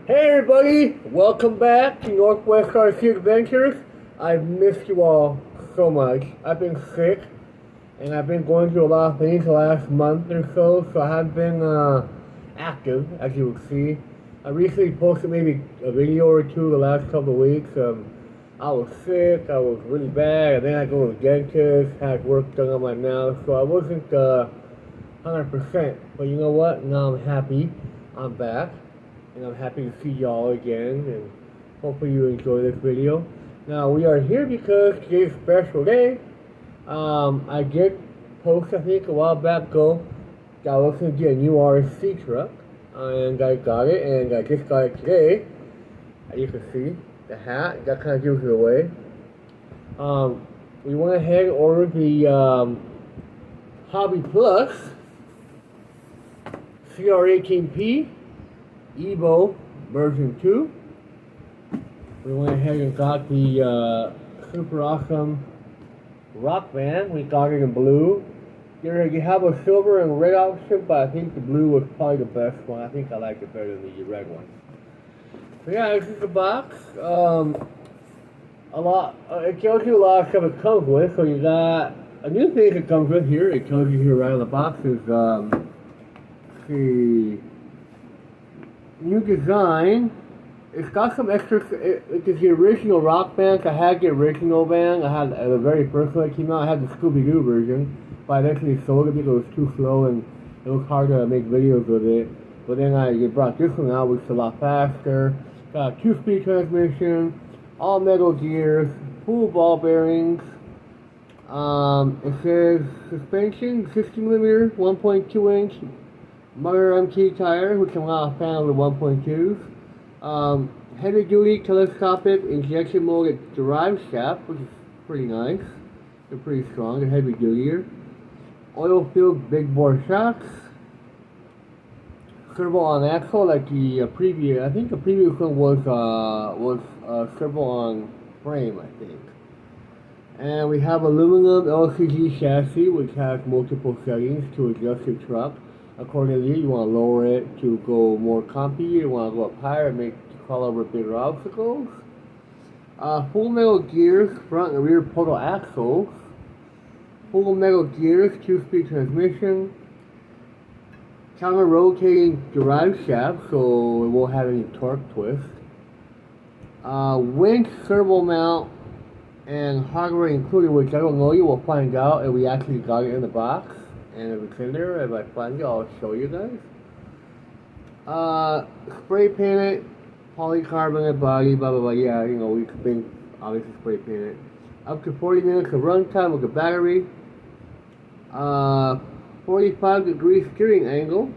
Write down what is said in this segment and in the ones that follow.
Hey everybody, welcome back to Northwest RC Adventures. I've missed you all so much. I've been sick and I've been going through a lot of things the last month or so I haven't been active, as you will see. I recently posted maybe a video or two the last couple of weeks. I was sick, I was really bad, and then I go to the dentist, had work done on my mouth, so I wasn't 100%. But you know what? Now I'm happy. I'm back. And I'm happy to see y'all again, and hopefully you enjoy this video. Now we are here because today's a special day. I did post, I think, a while back ago that I was going to get a new RC truck, and I got it, and I just got it today. As you can see, the hat, that kind of gives it away. We went ahead and ordered the Hobbyplus Cr18P Evo version 2. We went ahead and got the super awesome Rockvan. We got it in blue. You have a silver and red option, but I think the blue was probably the best one. I think I like it better than the red one. So yeah, this is the box. It tells you a lot of stuff it comes with. So you got a new thing it comes with here. It tells you here right on the box is the new design. It's got some extra. It is the original Rockvan. I had the original van. I had the very first one that came out. I had the Scooby-Doo version, but I eventually sold it because it was too slow and it was hard to make videos with it. But then I brought this one out, which is a lot faster. Got a 2-speed transmission, all metal gears, full ball bearings. It says suspension 60mm, 1.2-inch. Mother MT tire, which I'm not a fan of the 1.2s. Heavy duty telescopic injection molded drive shaft, which is pretty nice. They're pretty strong, they're heavy duty. Oil filled big bore shocks. Servo on axle like the previous. I think the previous one was servo on frame, I think. And we have aluminum LCD chassis, which has multiple settings to adjust your truck. Accordingly, you want to lower it to go more comfy, you want to go up higher and make to crawl over bigger obstacles. Full metal gears, front and rear portal axles. Full metal gears, 2-speed transmission. Counter rotating drive shaft, so it won't have any torque twist. Winch servo mount and hardware included, which I don't know, you will find out if we actually got it in the box. And if it's in there, if I find it, I'll show you guys. Spray painted, polycarbonate body, blah blah blah. Yeah, you know, we could bring obviously spray painted. Up to 40 minutes of runtime with the battery. 45-degree steering angle,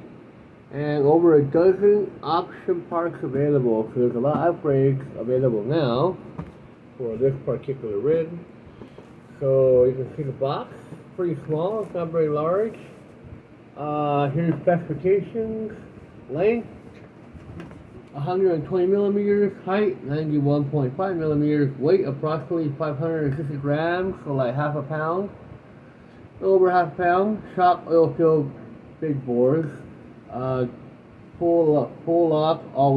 and over a dozen option parts available. So there's a lot of upgrades available now for this particular rig. So you can see the box. Pretty small, it's not very large. Here's specifications. Length 120 millimeters, height 91.5 millimeters, weight approximately 560 grams, so like half a pound, over half a pound. Shock oil filled big bores. Full lock, all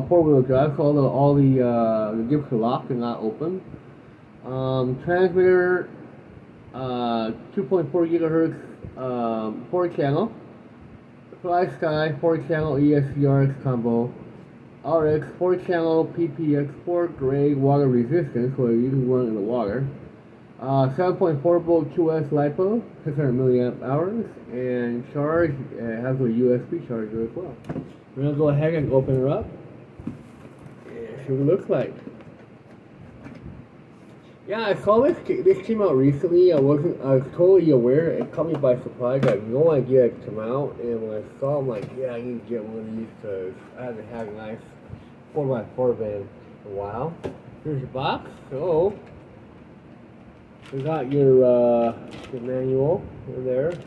4-wheel drive, so all the grips are locked and not open. Transmitter 2.4 gigahertz 4-channel. Fly Sky 4-channel ESC-RX combo. RX 4-channel PPX4 grade water resistance, so you can run it in the water. 7.4 volt 2S LiPo, 600 milliamp hours, and charge. It has a USB charger as well. We're gonna go ahead and open it up. And see what it looks like. Yeah, I saw this came out recently. I was totally aware. It caught me by surprise. I had no idea it came out, and when I saw it, I'm like, yeah, I need to get one of these because I haven't had a nice 4x4 van in a while. Here's your box. So you got your manual in there,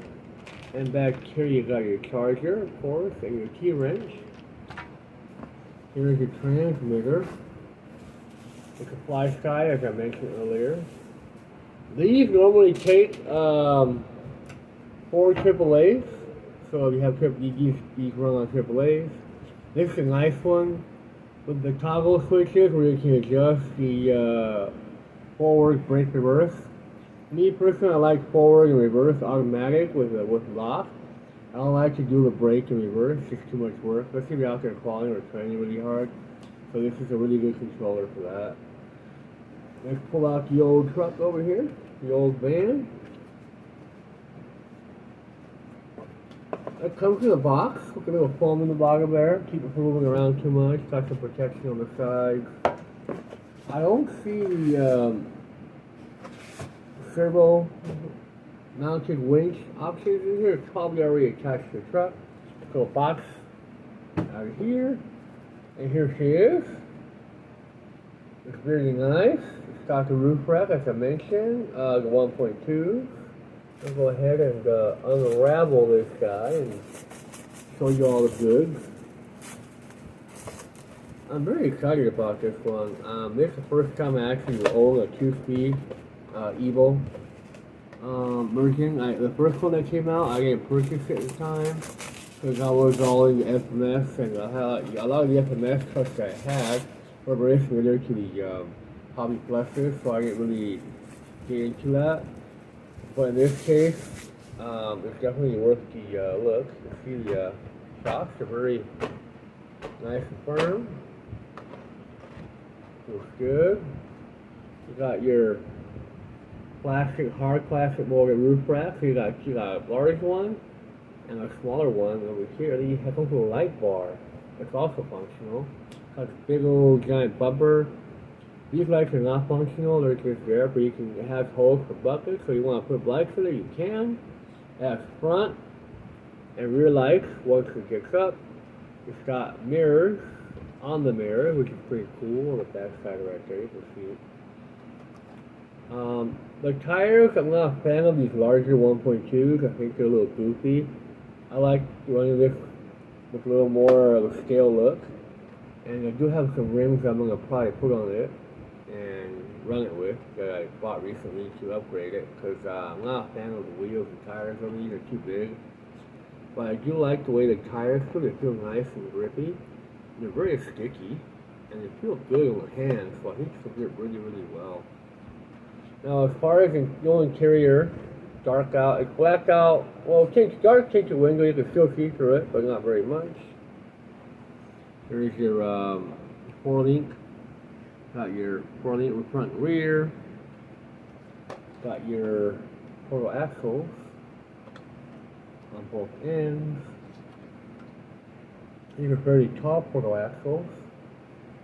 and back here you got your charger, of course, and your key wrench. Here's your transmitter. It's a Fly Sky, as I mentioned earlier. These normally take 4 AAAs, so if you have these run on AAAs. This is a nice one. with the toggle switches where you can adjust the forward, brake, reverse. Me personally, I like forward and reverse automatic with lock. I don't like to do the brake and reverse, it's just too much work, especially if you're out there crawling or training really hard. So this is a really good controller for that. Let's pull out the old truck over here, the old van. It comes in a box with a little foam in the bottom there, keep it from moving around too much, got some protection on the sides. I don't see the servo mounted winch options in here. It's probably already attached to the truck. So box out of here, and here she is. It's really nice. It's got the roof rack as I mentioned, the 1.2. I'll go ahead and unravel this guy and show you all the goods. I'm very excited about this one. This is the first time I actually own a 2-speed Evo version. The first one that came out, I didn't purchase it at the time because I was all in the FMS, and a lot of the FMS trucks that I had were very similar to the Hobbypluses, so I didn't really get into that. But in this case, it's definitely worth the look. You see the shocks are very nice and firm. Looks good. You got your hard plastic molded roof rack. So you got a large one and a smaller one over here. Then you have a little light bar. It's also functional. Got this big old giant bumper. These lights are not functional, they're just there, but you can have holes for buckets, so you want to put lights in it, you can. It has front and rear lights once it gets up. It's got mirrors on the mirror, which is pretty cool on the back side right there, you can see it. The tires, I'm not a fan of these larger 1.2s, I think they're a little goofy. I like running this with a little more of a scale look. And I do have some rims I'm going to probably put on it and run it with that I bought recently to upgrade it, because I'm not a fan of the wheels and tires on these, they're too big. But I do like the way the tires feel. They feel nice and grippy. They're very sticky and they feel good on the hands, so I think it's fit really, really well. Now as far as the interior, dark out, it's blacked out. Well, dark tinted window, you can still see through it, but not very much. There's your 4-link. Got your 4-link front and rear. Got your portal axles on both ends. These are fairly tall portal axles.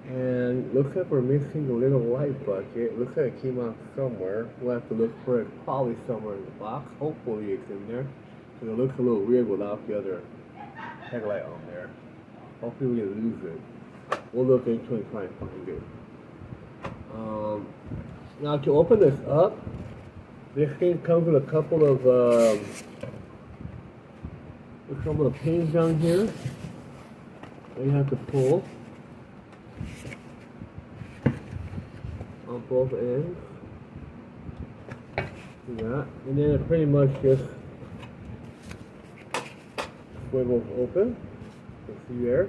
And looks like we're missing a little light bucket. Looks like it came out somewhere. We'll have to look for it probably somewhere in the box. Hopefully it's in there, because it looks a little weird without the other headlight on there. Hopefully we didn't lose it. We'll look into it and try and find it. Now to open this up, this thing comes with a couple of pins down here that you have to pull on both ends. See that? And then it pretty much just swivels open. You can see there.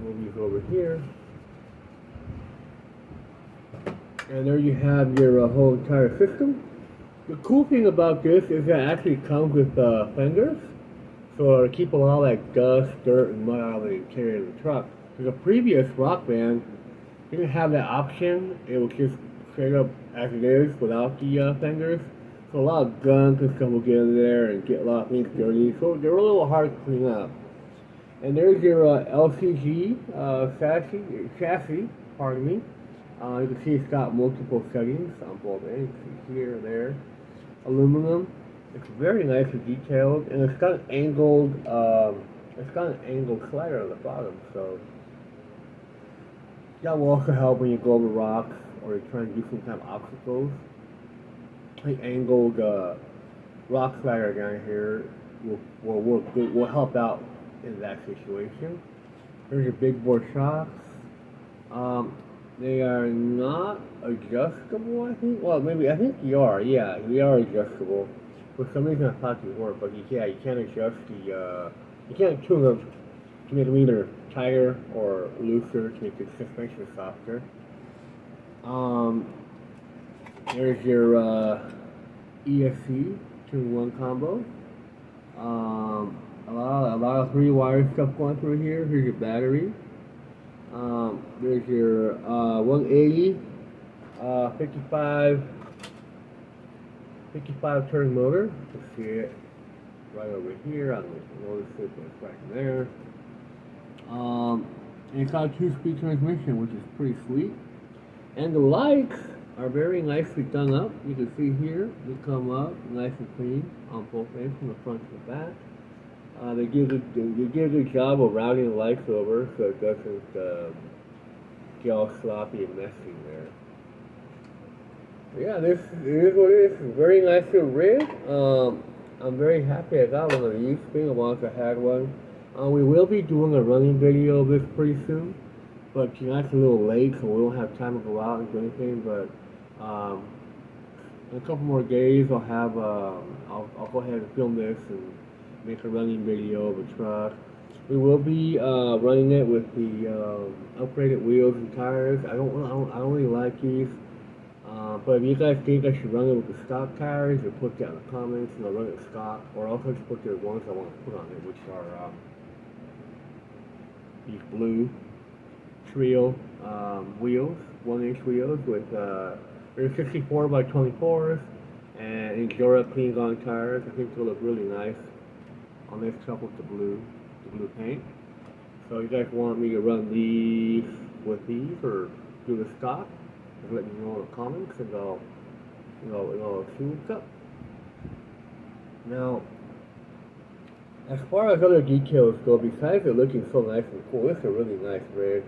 Move these over here. And there you have your whole entire system. The cool thing about this is that it actually comes with fenders, so to keep a lot of that dust, dirt, and mud out of the interior of the truck. The previous Rockvan didn't have that option. It was just straight up as it is without the fenders. So a lot of gunk and stuff will get in there and get a lot of things dirty. So they're a little hard to clean up. And there's your LCG chassis, pardon me. You can see it's got multiple settings on both ends, here and there. Aluminum. It's very nicely detailed, and it's got an angled, slider on the bottom. So that will also help when you go over rocks or you're trying to do some kind of obstacles. The angled rock slider down here will work good, will help out in that situation. There's your big bore shocks. They are not adjustable, I think. Well, maybe, I think you are. Yeah, they are adjustable. For some reason, I thought they weren't, but you can't adjust the, you can't tune them to make them either tighter or looser to make the suspension softer. There's your ESC 2-in-1 combo. A lot of 3-wire stuff going through here. Here's your battery. There's your 180 55 turn motor. You can see it right over here. I don't know if you notice it, but it's right there. And it's got a 2-speed transmission, which is pretty sweet. And the lights are very nicely done up. You can see here, they come up nice and clean on both ends, from the front to the back. They do a good job of routing the lights over so it doesn't get all sloppy and messy there. But yeah, this is what it is. It's a very nice little rig. I'm very happy I got one of these. It's been a while since I had one. We will be doing a running video of this pretty soon, but tonight's a little late, so we won't have time to go out and do anything. But in a couple more days, I'll go ahead and film this and make a running video of a truck. We will be running it with the upgraded wheels and tires. I don't really like these, but if you guys think I should run it with the stock tires, you put that in the comments, and I'll run it stock, or I'll just put the ones I want to put on it, which are these blue Trio wheels, 1-inch wheels with they're 64 by 24s and Endura clean on tires. I think they'll look really nice on this truck with the blue paint. So if you guys want me to run these with these or do the stock, just let me know in the comments and I'll see what's up. Now, as far as other details go, besides it looking so nice and cool, it's a really nice rig.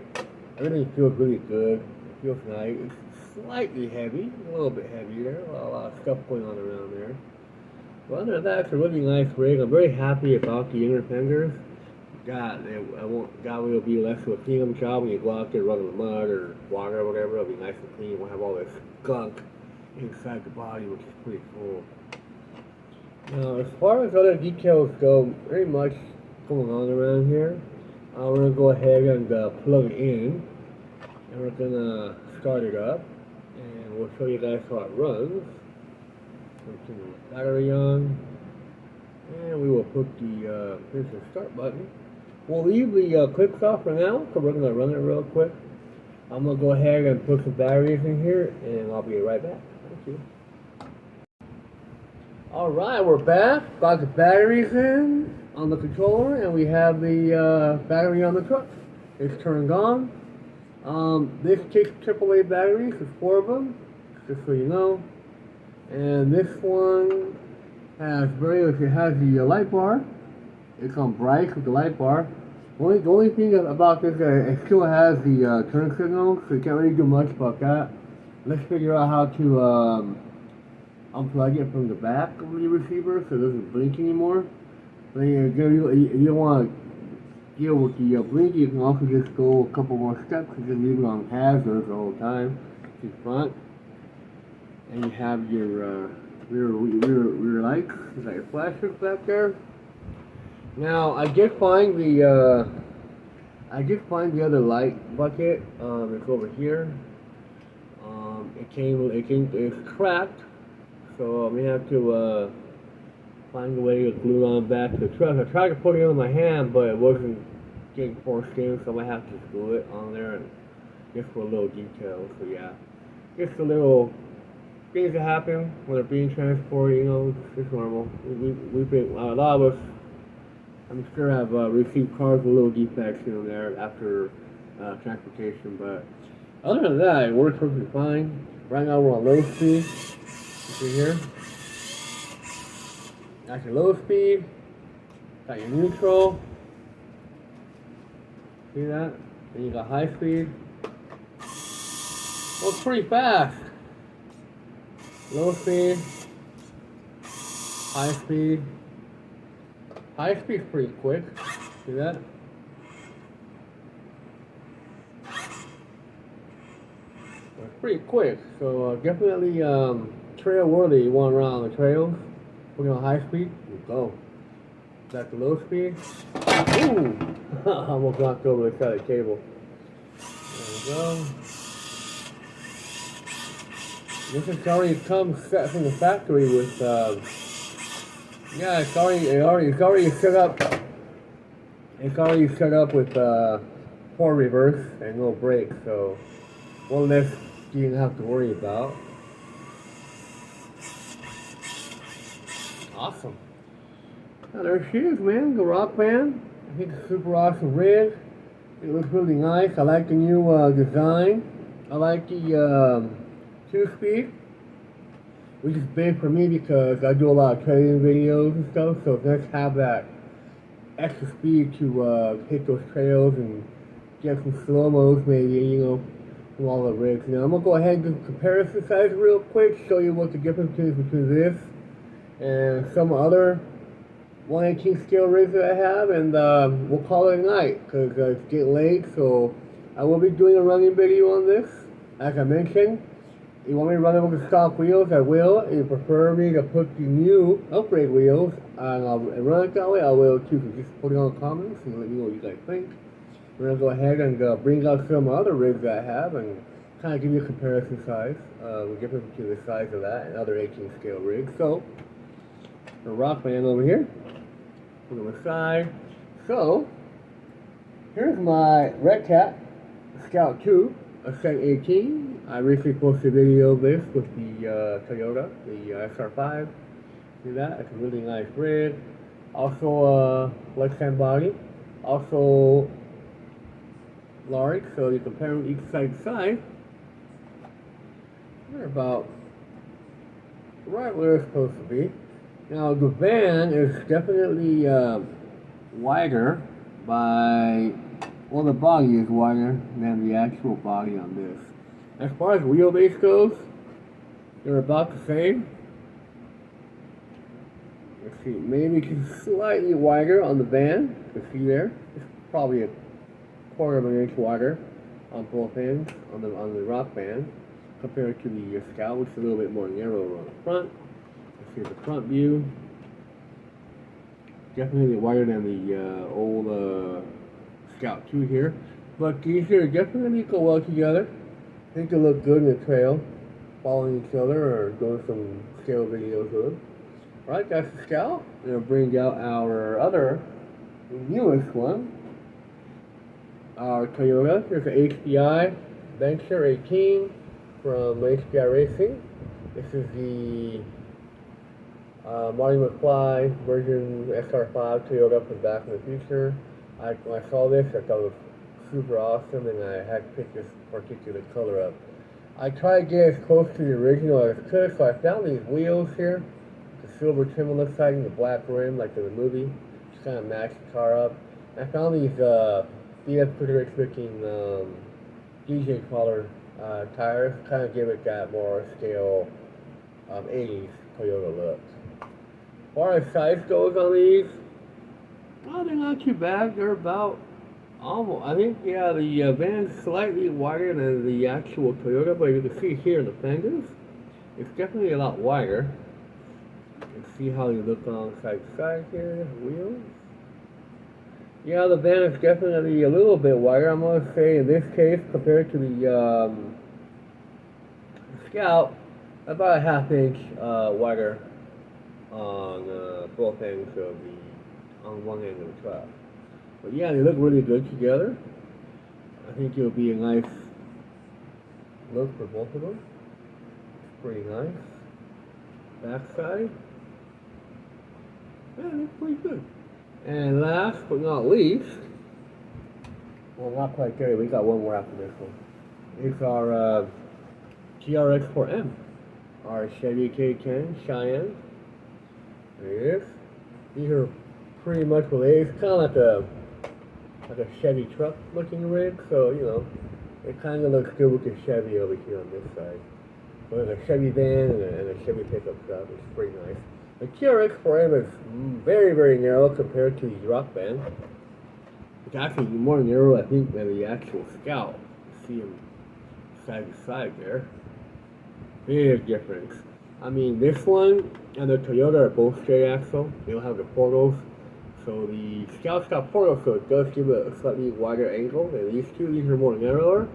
Everything feels really good. It feels nice. It's slightly heavy, a little bit heavy there. A lot of stuff going on around there. But other than that, it's a really nice rig. I'm very happy about the inner fenders. God, will be less of a clean job when you go out there running the mud or water or whatever. It'll be nice and clean. You won't have all this gunk inside the body, which is pretty cool. Now, as far as other details go, very much going on around here. We're going to go ahead and plug it in, and we're going to start it up, and we'll show you guys how it runs. We'll turn the battery on, and we will put the here's the start button. We'll leave the clips off for now, because we're going to run it real quick. I'm going to go ahead and put some batteries in here, and I'll be right back. Thank you. Alright, we're back. Got the batteries in on the controller, and we have the battery on the truck. It's turned on. This takes AAA batteries, there's 4 of them, just so you know. And this one has the light bar. It's on bright with the light bar. The only thing about this, it still has the turn signal, so you can't really do much about that. Let's figure out how to unplug it from the back of the receiver so it doesn't blink anymore. But if you don't want to deal with the blink, you can also just go a couple more steps and just leave it on hazard the whole time in front. And you have your rear lights. You got your flashers back there. Now I did find the other light bucket. It's over here. It's cracked. So I'm going to have to find a way to glue it on back to the truck. I tried to put it on my hand, but it wasn't getting forced in, so I'm going to have to glue it on there and just for a little detail. So yeah, just a little things that happen when they're being transported, you know, it's normal. We've been, a lot of us, I'm sure, have received cars with little defects here and there after transportation, but other than that, it works perfectly fine. Right now we're on low speed. See here, got your low speed, got your neutral, see that? Then you got high speed. Well, it's pretty fast. Low speed, high speed. High speed's pretty quick. See that? It's pretty quick, so definitely trail worthy. You want to run on the trails, put it on high speed, you go. Back to low speed. Ooh! Almost knocked over the side of the cable. There we go. This has already come set from the factory with, yeah, it's already set up. It's already set up with 4 reverse and no brakes, so one less you didn't have to worry about. Awesome. Now there she is, man, the Rockvan. I think it's a super awesome rig. It looks really nice. I like the new design. I like the 2-speed, which is big for me because I do a lot of trading videos and stuff, so it's nice to have that extra speed to hit those trails and get some slow-mos maybe, you know, from all the rigs. Now I'm going to go ahead and do some comparison size real quick, show you what the difference is between this and some other 1/18 scale rigs that I have, and we'll call it a night because it's getting late. So I will be doing a running video on this, as I mentioned. You want me to run it with the stock wheels, I will. If you prefer me to put the new upgrade wheels and I'll run it that way, I will too. So just put it on the comments and let me know what you guys think. We're going to go ahead and bring out some other rigs that I have and kind of give you a comparison size. The difference between the size of that and other 18 scale rigs. So, the Rockvan over here. Put it on the side. So, here's my Red Cat Scout 2 Ascent 18. I recently posted a video of this with the Toyota, the SR5. See that? It's a really nice rig. Also left-hand body. Also large, so you compare them each side to side. They're about right where it's supposed to be. Now the van is definitely wider by, well, the body is wider than the actual body on this. As far as wheelbase goes, they're about the same. Let's see, maybe just slightly wider on the van. You can see there, it's probably a 1/4 of an inch wider on both ends on the Rockvan compared to the Scout, which is a little bit more narrow on the front. Let's see the front view. Definitely wider than the old Scout 2 here, but these here definitely go well together. I think they look good in the trail, following each other or doing some scale videos with them. Alright, that's the Scout. I'm going to bring out our other newest one, our Toyota. Here's an HPI Venture 18 from HPI Racing. This is the Marty McFly version SR5 Toyota from Back in the Future. When I saw this, I thought it was super awesome, and I had to pick this particular color up. I tried to get as close to the original as I could, so I found these wheels here. The silver trim on the side and the black rim, like in the movie. Just kind of matched the car up. I found these DS looking DJ color tires, kind of give it that more scale 80s Toyota look. As far as size goes on these, well, they're not too bad. They're about almost, I think, yeah, the van's slightly wider than the actual Toyota, but you can see here in the fenders, it's definitely a lot wider. You can see how they look on side to side here, wheels. Yeah, the van is definitely a little bit wider, I'm going to say, in this case, compared to the Scout, about a 1/2 inch wider on both ends of the, on one end of the truck. But yeah, they look really good together. I think it'll be a nice look for both of them. It's pretty nice. Backside, yeah, it's pretty good. And last but not least, well, not quite there, we got one more after this one. It's our CRX4M, our Chevy K10 Cheyenne. There it is. These are pretty much related. It's kind of like a Chevy truck looking rig, so you know, it kind of looks good with the Chevy over here on this side. But there's a Chevy van and a Chevy pickup truck, which is pretty nice. The CRX4M is very, very narrow compared to the Rockvan. It's actually more narrow, I think, than the actual Scout. You see them side to side there. Big difference. I mean, this one and the Toyota are both straight axle. They don't have the portals, so So the Scout's got portal, so it does give it a slightly wider angle than these two. These are more narrower,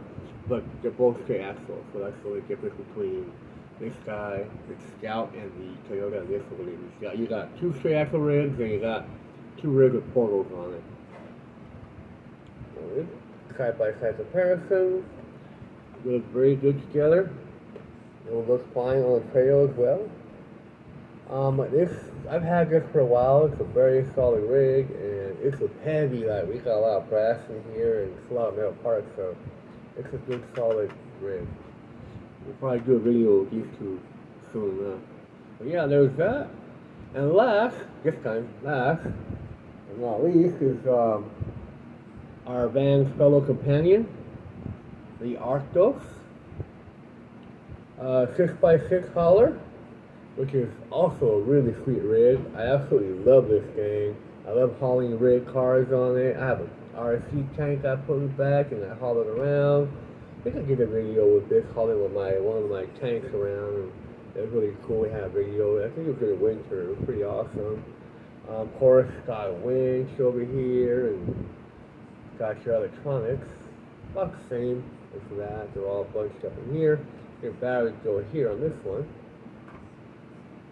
but they're both straight axle. So that's the only difference between this guy, the Scout, and the Toyota, and this one. You got two straight axle rigs, and you got two rigs with portals on it. Side by side comparison. They look very good together. It will look fine on the trail as well. I've had this for a while. It's a very solid rig, and it's a heavy. Like, we got a lot of brass in here, and it's a lot of metal parts, so it's a good solid rig. We'll probably do a video of these two soon enough. But yeah, there's that. And last and not least, is our van's fellow companion, the Arctos 6x6 hauler, which is also a really sweet rig. I absolutely love this thing. I love hauling rig cars on it. I have an RC tank I put in the back and I haul it around. I think I did a video with this, hauling with one of my tanks around, and it was really cool. We had a video. I think it was in the winter. It was pretty awesome. Of course, got a winch over here, and got your electronics. About the same as that. They're all bunched up in here. Your batteries go here on this one.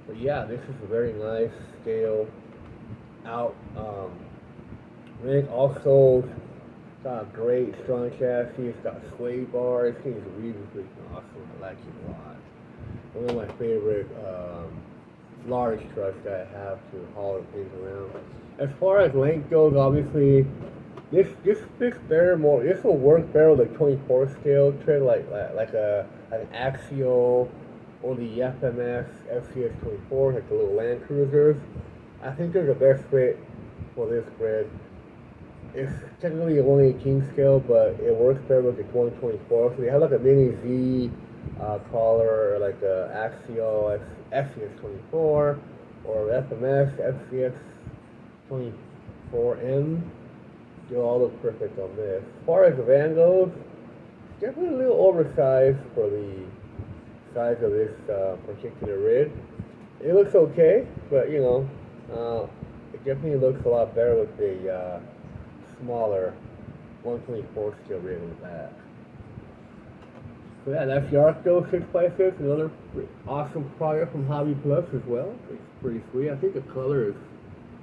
But yeah, this is a very nice scale out rig. Also got a great strong chassis. It's got sway bars. This thing is really freaking awesome. I like it a lot. One of my favorite large trucks that I have to haul things around. As far as length goes, obviously this fits better more. This will work better with a 24 scale tread, like an Axial or the FMS FCS 24, like the little Land Cruisers. I think they're the best fit for this tread. It's technically a 118 scale, but it works better with the 124. So you have like a mini Z crawler, or like a Axial FCS 24, or FMS FCS 24M. They'll all look perfect on this. As far as the van goes, definitely a little oversized for the size of this particular rig. It looks okay, but you know, it definitely looks a lot better with the smaller 124 scale rig in the back. So yeah, that's the Arctos 6x6, another awesome product from Hobbyplus as well. It's pretty sweet. I think the color is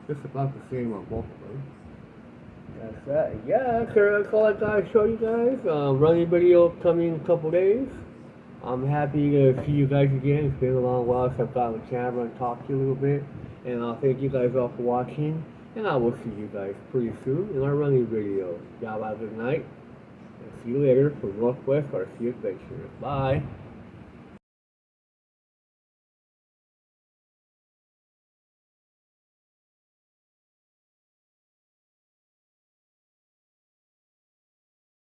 just about the same on both of them. That's that. Yeah, that's all I got to show you guys. Running video coming in a couple days. I'm happy to see you guys again. It's been a long while since I've gotten the camera and talked to you a little bit. And I'll thank you guys all for watching. And I will see you guys pretty soon in our running video. Y'all have a good night. And see you later from Northwest RC Adventures. Bye.